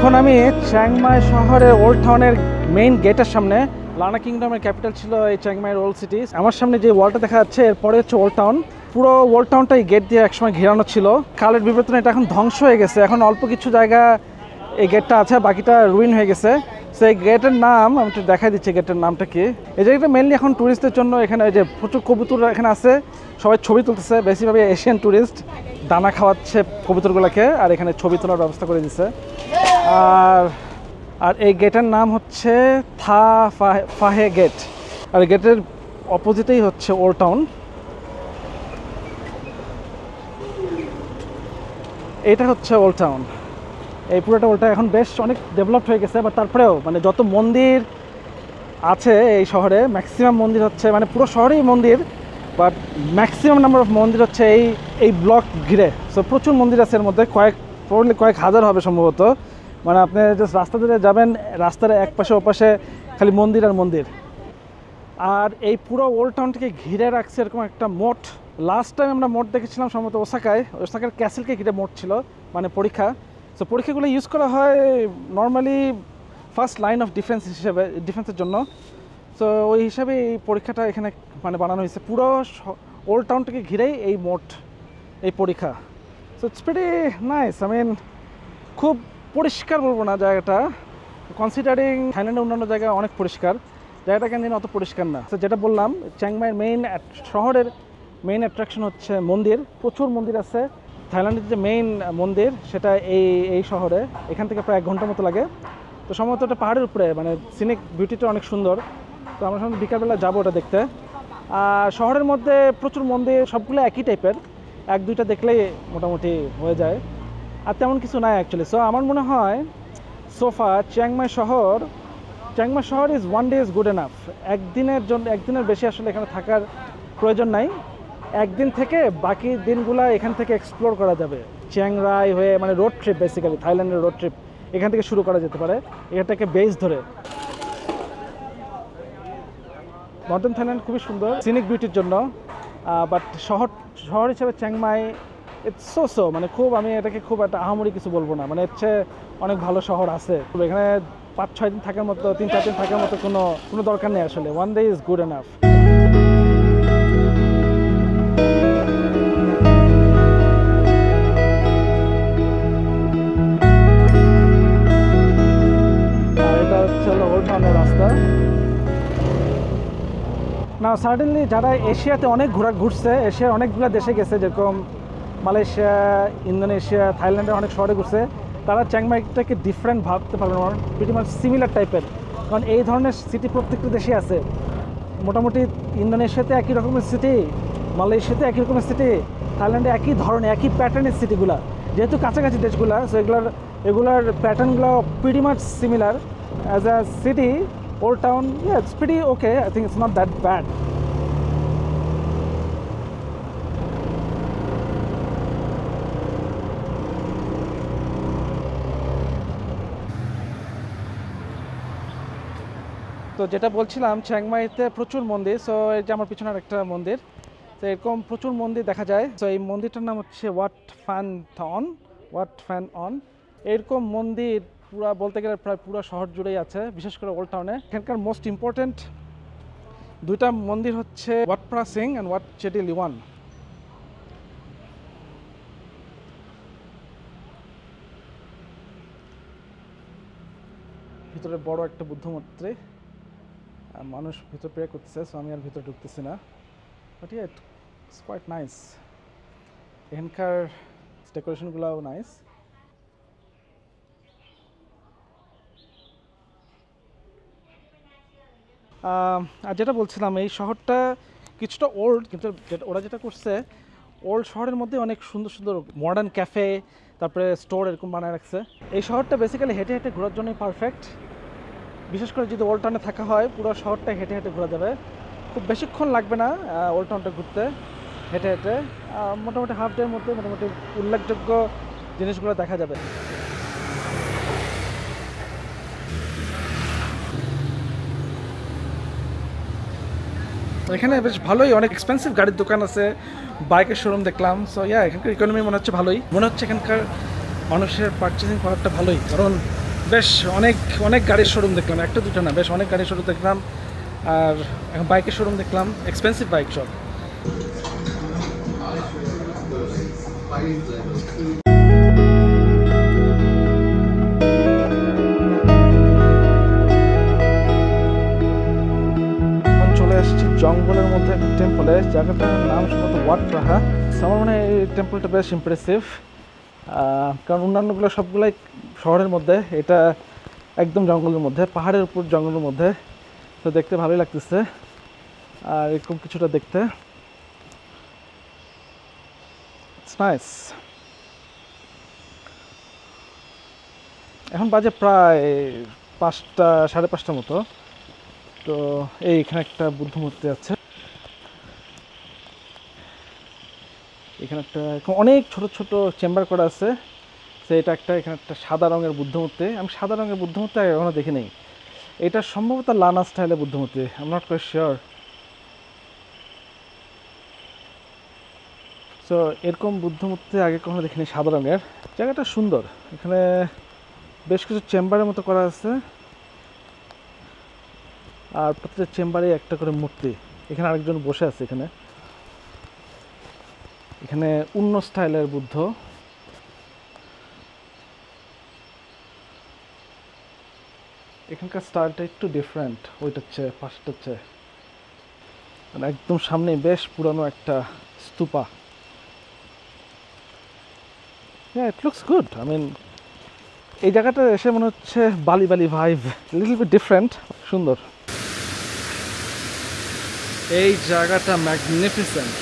এখন আমি চিয়াংমাই শহরের ওল্ড টাউনের মেইন গেটের সামনে। লানা কিংডমের ক্যাপিটাল ছিল এই চিয়াংমাইয়ের ওল্ড সিটি। আমার সামনে যে ওয়ালটা দেখা যাচ্ছে এরপরে হচ্ছে ওল্ড টাউন। পুরো ওল্ড টাউনটা এই গেট দিয়ে একসময় ঘেরানো ছিল। কালের বিবর্তনে এটা এখন ধ্বংস হয়ে গেছে। এখন অল্প কিছু জায়গা এই গেটটা আছে, বাকিটা রুইন হয়ে গেছে। সো এই গেটের নাম আমি একটু দেখাই দিচ্ছি গেটের নামটা কি। এই জায়গাটা মেনলি এখন টুরিস্টদের জন্য। এখানে যে প্রচুর কবুতর এখানে আছে, সবাই ছবি তুলতেছে। বেশিরভাগ এশিয়ান টুরিস্ট দানা খাওয়াচ্ছে কবুতরগুলোকে, আর এখানে ছবি তোলার ব্যবস্থা করে দিচ্ছে। আর এই গেটের নাম হচ্ছে ফাহে গেট। আর গেটের অপোজিটেই হচ্ছে ওল্ড টাউন। এইটা হচ্ছে ওল্ড টাউন। এই পুরোটা ওল্ড টাউন এখন বেশ অনেক ডেভেলপড হয়ে গেছে। বাট তারপরেও মানে যত মন্দির আছে এই শহরে, ম্যাক্সিমাম মন্দির হচ্ছে মানে পুরো শহরেই মন্দির, বাট ম্যাক্সিমাম নাম্বার অফ মন্দির হচ্ছে এই ব্লক ঘিরে। সো প্রচুর মন্দির আছে এর মধ্যে, কয়েক হাজার হবে সম্ভবত। মানে আপনি জাস্ট রাস্তা দিয়ে যাবেন, রাস্তার এক পাশে ওপাশে খালি মন্দির আর মন্দির। আর এই পুরো ওল্ড টাউনটাকে ঘিরে রাখছে এরকম একটা মোট। লাস্ট টাইম আমরা মোট দেখেছিলাম সম্ভবত ওসাকার ক্যাসেলকে ঘিরে মোট ছিল, মানে পরীক্ষা। সো পরীক্ষাগুলো ইউজ করা হয় normally first line of defence হিসেবে, ডিফেন্সের জন্য। সো ওই হিসাবে এই পরীক্ষাটা এখানে মানে বানানো হয়েছে। পুরো ওল্ড টাউনটাকে ঘিরেই এই মোট, এই পরীক্ষা। So it's pretty nice. I mean খুব পরিষ্কার বলবো না জায়গাটা, কনসিডারিং থাইল্যান্ডের অন্যান্য জায়গায় অনেক পরিষ্কার, জায়গাটা কেন অত পরিষ্কার না। তো যেটা বললাম, চিয়াংমাইয়ের শহরের মেইন অ্যাট্রাকশন হচ্ছে মন্দির। প্রচুর মন্দির আছে। থাইল্যান্ডের যে মেইন মন্দির সেটা এই শহরে, এখান থেকে প্রায় 1 ঘন্টার মতো লাগে। তো সম্ভবত ওটা পাহাড়ের উপরে, মানে সিনিক বিউটিটা অনেক সুন্দর। তো আমরা সম্ভবত বিকালবেলা যাবো ওটা দেখতে। আর শহরের মধ্যে প্রচুর মন্দির, সবগুলো একই টাইপের, 1-2টা দেখলেই মোটামুটি হয়ে যায়। আর তেমন কিছু নাই অ্যাকচুয়ালি। সো আমার মনে হয় সোফা চিয়াংমাই শহর is one day is good enough. একদিনের বেশি আসলে এখানে থাকার প্রয়োজন নাই। একদিন থেকে বাকি দিনগুলো এখান থেকে এক্সপ্লোর করা যাবে। চিয়াং রাই হয়ে মানে রোড ট্রিপ, বেসিক্যালি থাইল্যান্ডের রোড ট্রিপ এখান থেকে শুরু করা যেতে পারে, এটাকে বেস ধরে। নর্দার্ন থাইল্যান্ড খুবই সুন্দর সিনিক বিউটির জন্য, বাট শহর হিসেবে চিয়াংমাই ইটস সো মানে খুব, আমি এটাকে খুব একটা আহামরি কিছু বলবো না। মানে হচ্ছে অনেক ভালো শহর আছে এখানে। 5-6 দিন থাকার মতো, 3-4 দিন থাকার মতো কোনো দরকার নেই আসলে। One day is good enough. আর এটা হচ্ছে ওল্ড টাউনের রাস্তা। না সার্টেনলি যারা এশিয়াতে অনেক ঘুরছে, এশিয়ার অনেকগুলো দেশে গেছে, যেরকম মালয়েশিয়া, ইন্দোনেশিয়া, থাইল্যান্ডের অনেক শহরে ঘুরছে, তারা চিয়াংমাইটাকে ডিফারেন্ট ভাবতে পারবে না, প্রিটি মাচ সিমিলার টাইপের। কারণ এই ধরনের সিটি প্রত্যেকটা দেশে আছে। মোটামুটি ইন্দোনেশিয়াতে একই রকমের সিটি, মালয়েশিয়াতে একই রকমের সিটি, থাইল্যান্ডে একই ধরনের একই প্যাটার্নের সিটিগুলো, যেহেতু কাছাকাছি দেশগুলো। সো এগুলার প্যাটার্নগুলো pretty much similar. As a city, old town, it's pretty okay. I think it's not that bad. তো যেটা বলছিলাম, চিয়াংমাইতে প্রচুর মন্দির। সো এই যে আমার পিছনের একটা মন্দির, তো এরকম প্রচুর মন্দির দেখা যায়। সো এই মন্দিরটার নাম হচ্ছে ওয়াট ফ্যান অন। এরকম মন্দির পুরো বলতে গেলে প্রায় পুরো শহর জুড়েই আছে, বিশেষ করে ওল্ড টাউনে। এখানকার মোস্ট ইম্পর্টেন্ট 2টা মন্দির হচ্ছে ওয়াট প্রা সিং অ্যান্ড ওয়াট চেটি লিওয়ান। ভিতরে বড় একটা বুদ্ধ মূর্তি, মানুষ ভিতরে প্রে করতেছে। সো আমি আর ভিতরে ঢুকতেছি না, বাট ইটস কোয়াইট নাইস। এখানকার ডেকোরেশনগুলোও নাইস। আর যেটা বলছিলাম, এই শহরটা কিছুটা ওল্ড, কিন্তু ওরা যেটা করছে, ওল্ড শহরের মধ্যে অনেক সুন্দর সুন্দর মডার্ন ক্যাফে, তারপরে স্টোর এরকম বানায় রাখছে। এই শহরটা বেসিক্যালি হেঁটে হেঁটে ঘোরার জন্যই পারফেক্ট। বিশেষ করে যদি ওল্ড টাউনে থাকা হয়, পুরো শহরটা হেঁটে হেঁটে ঘোরা যাবে। খুব বেশিক্ষণ লাগবে না ওল্ড টাউনটা ঘুরতে, হেঁটে হেঁটে মোটামুটি হাফ ডের মধ্যে মোটামুটি উল্লেখযোগ্য জিনিসগুলো দেখা যাবে। এখানে বেশ ভালোই অনেক এক্সপেন্সিভ গাড়ির দোকান আছে, বাইকের শোরুম দেখলাম। সো এখানকার ইকোনমি মনে হচ্ছে ভালোই, মনে হচ্ছে এখানকার মানুষের পারচেসিং পাওয়ারটা ভালোই। কারণ বেশ অনেক অনেক গাড়ির শোরুম দেখলাম, একটা দুটো না, বেশ অনেক গাড়ির শোরুম দেখলাম। আর এখন বাইকের শোরুম দেখলাম, এক্সপেন্সিভ বাইক সব। চলে আসছি জঙ্গলের মধ্যে একটা টেম্পলে, জায়গাটার নাম সম্ভবত ওয়াট রাহা। আমার মনে হয় এই টেম্পলটা বেশ ইমপ্রেসিভ, কারণ অন্যান্যগুলো সবগুলাই শহরের মধ্যে, এটা একদম জঙ্গলের মধ্যে, পাহাড়ের উপর জঙ্গলের মধ্যে। তো দেখতে ভালোই লাগতেছে, আর এরকম কিছুটা দেখতে ইটস নাইস। এখন বাজে প্রায় 5টা, 5:30 মতো। তো এইখানে একটা বুদ্ধ মূর্তি আছে, এখানে একটা অনেক ছোট ছোট চেম্বার করা আছে। সে এটা একটা, এখানে একটা সাদা রঙের বুদ্ধ মূর্তি। আমি সাদা রঙের বুদ্ধ মূর্তি আগে কখনো দেখি নাই। এটা সম্ভবত লানা স্টাইলের বুদ্ধ মূর্তি, I am not quite sure. So এরকম বুদ্ধ মূর্তি আগে কখনো দেখিনি সাদা রঙের। জায়গাটা সুন্দর, এখানে বেশ কিছু চেম্বারের মতো করা আছে, আর প্রত্যেকটা চেম্বারে একটা করে মূর্তি। এখানে আরেকজন বসে আছে, এখানে এখানে অন্য স্টাইলের বুদ্ধ। এখানকার স্টাইলটা একটু ডিফারেন্ট, ওইটার চেয়ে পাশটার চেয়ে। মানে একদম সামনে বেশ পুরানো একটা স্তূপা। হ্যাঁ, it looks good. I mean এই জায়গাটা এসে মনে হচ্ছে বালি বালি ভাইব, লিটল বিট ডিফারেন্ট, সুন্দর। এই জায়গাটা ম্যাগনিফিসেন্ট।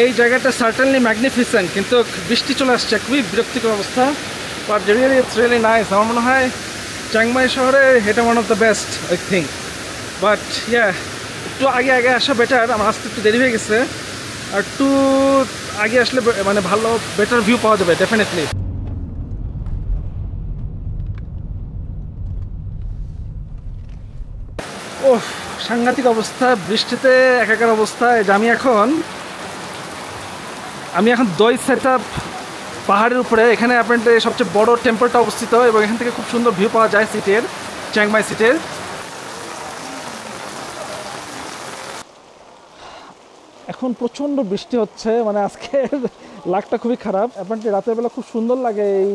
এই জায়গাটা সার্টেনলি ম্যাগনিফিসেন্ট, কিন্তু বৃষ্টি চলে আসছে, খুবই বিরক্তিকর অবস্থা। But really it's really nice. আমার মনে হয় চিংমাই শহরে এটা one of the best I think. But yeah, একটু আগে আগে আসা বেটার, আমার আসতে একটু দেরি হয়ে গেছে। আর একটু আগে আসলে মানে ভালো বেটার ভিউ পাওয়া যাবে ডেফিনেটলি। ওহ, সাংঘাতিক অবস্থা, বৃষ্টিতে একাকার অবস্থা। যে আমি এখন দই সেট আপ পাহাড়ের উপরে, এখানে অ্যাপারেন্টলি সবচেয়ে বড় টেম্পলটা অবস্থিত, এবং এখান থেকে খুব সুন্দর ভিউ পাওয়া যায় সিটির, চিংমাই সিটির। এখন প্রচণ্ড বৃষ্টি হচ্ছে, মানে আজকের লাকটা খুবই খারাপ। অ্যাপারেন্টলি রাতের বেলা খুব সুন্দর লাগে এই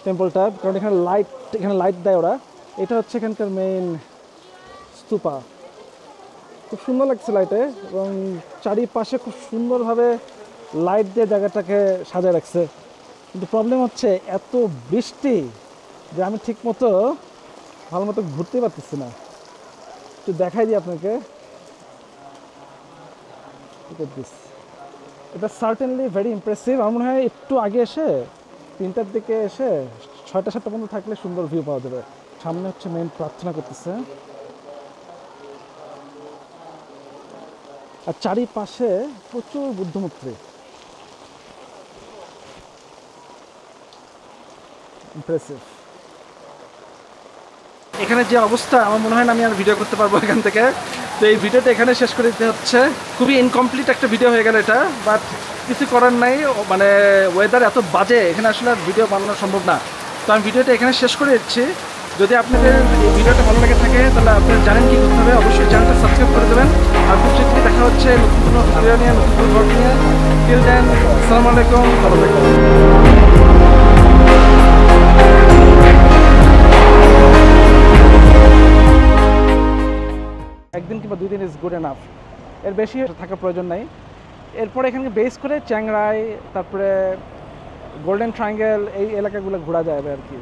টেম্পলটা, কারণ এখানে লাইট দেয় ওরা। এটা হচ্ছে এখানকার মেইন স্তূপা, খুব সুন্দর লাগছে লাইটে, এবং চারিপাশে খুব সুন্দরভাবে লাইট দিয়ে জায়গাটাকে সাজায় রাখছে। কিন্তু প্রবলেম হচ্ছে এত বৃষ্টি যে আমি ঠিক মতো ভালো মতো ঘুরতে পারতেছি না। একটু দেখাই দিই আপনাকে, এটা সার্টেনলি ভেরি ইমপ্রেসিভ। আমার মনে হয় একটু আগে এসে 3টার দিকে এসে 6টা 7টা পর্যন্ত থাকলে সুন্দর ভিউ পাওয়া যাবে। সামনে হচ্ছে মেইন প্রার্থনা করতেছে, আর চারিপাশে প্রচুর বুদ্ধমূর্তি, ইমপ্রেসিভ। এখানে যে অবস্থা, আমার মনে হয় না আমি আর ভিডিও করতে পারবো এখান থেকে। তো এই ভিডিওটা এখানে শেষ করে দিতে হচ্ছে। খুবই ইনকমপ্লিট একটা ভিডিও হয়ে গেল এটা, বাট কিছু করার নাই, মানে ওয়েদার এত বাজে, এখানে আসলে আর ভিডিও বানানো সম্ভব না। তো আমি ভিডিওটা এখানে শেষ করে দিচ্ছি। যদি আপনাদের এই ভিডিওটা ভালো লেগে থাকে, তাহলে আপনারা জানেন কী করতে হবে, অবশ্যই চ্যানেলটা সাবস্ক্রাইব করে দেবেন। আর খুব শীঘ্রই দেখা হচ্ছে নতুন কোনো ভিডিও নিয়ে, নতুন কোনো ব্লগ নিয়ে। টিল দেন, আসসালামু আলাইকুম, ভালো থাকবেন। একদিন কিংবা 2 দিন ইজ গুড এনাফ, এর বেশি থাকার প্রয়োজন নাই। এরপরে এখানে বেস করে চ্যাংরাই, তারপরে গোল্ডেন ট্রায়াঙ্গেল, এই এলাকাগুলো ঘোরা যাবে আর কি।